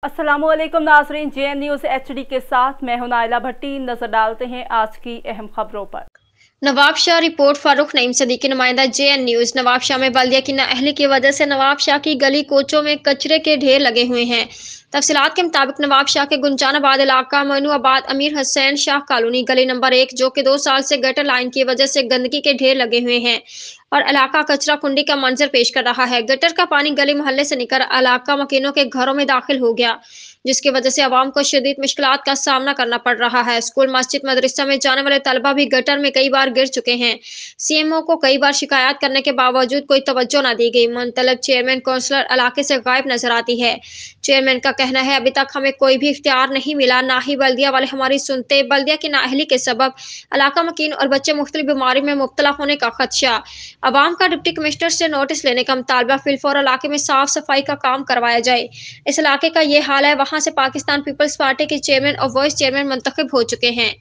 अस्सलाम वालेकुम नाज़रीन, JN न्यूज़ HD के साथ मैं हूं नाइला भट्टी। नजर डालते हैं आज की अहम खबरों पर। नवाबशाह रिपोर्ट। फारूक नईम सदीकी, नुमाइंदा JN न्यूज़। नवाबशाह में बल्दिया की नाअहली की वजह से नवाबशाह की गली कोचों में कचरे के ढेर लगे हुए हैं। तफसीलात के मुताबिक नवाबशाह के गुंजानाबाद इलाका मनुआबाद अमीर हुसैन शाह कॉलोनी गली नंबर 1 जो कि 2 साल से गटर लाइन की वजह से गंदगी के ढेर लगे हुए हैं और इलाका कचरा कुंडी का मंजर पेश कर रहा है। गटर का पानी गली मोहल्ले से निकल इलाका मकीनों के घरों में दाखिल हो गया, जिसकी वजह से आवाम को शदीद मुश्किलात का सामना करना पड़ रहा है। स्कूल, मस्जिद, मदरसा में जाने वाले तलबा भी गटर में कई बार गिर चुके हैं। CMO को कई बार शिकायत करने के बावजूद कोई तवज्जो न दी गई। मुंतलब चेयरमैन काउंसलर इलाके से गायब नजर आती है। चेयरमैन का कहना है, अभी तक हमें कोई भी इख्तियार नहीं मिला, ना ही बल्दिया वाले हमारी सुनते। बल्दिया की नाअहली के सबब इलाका मकीन और बच्चे मुख्तलिफ बीमारी में मुब्तला होने का खदशा। अवाम का डिप्टी कमिश्नर से नोटिस लेने का मुतालबा। फिलफौर इलाके में साफ सफाई का काम करवाया जाए। इस इलाके का ये हाल है, वहां से पाकिस्तान पीपल्स पार्टी के चेयरमैन और वाइस चेयरमैन मुंतखब हो चुके हैं।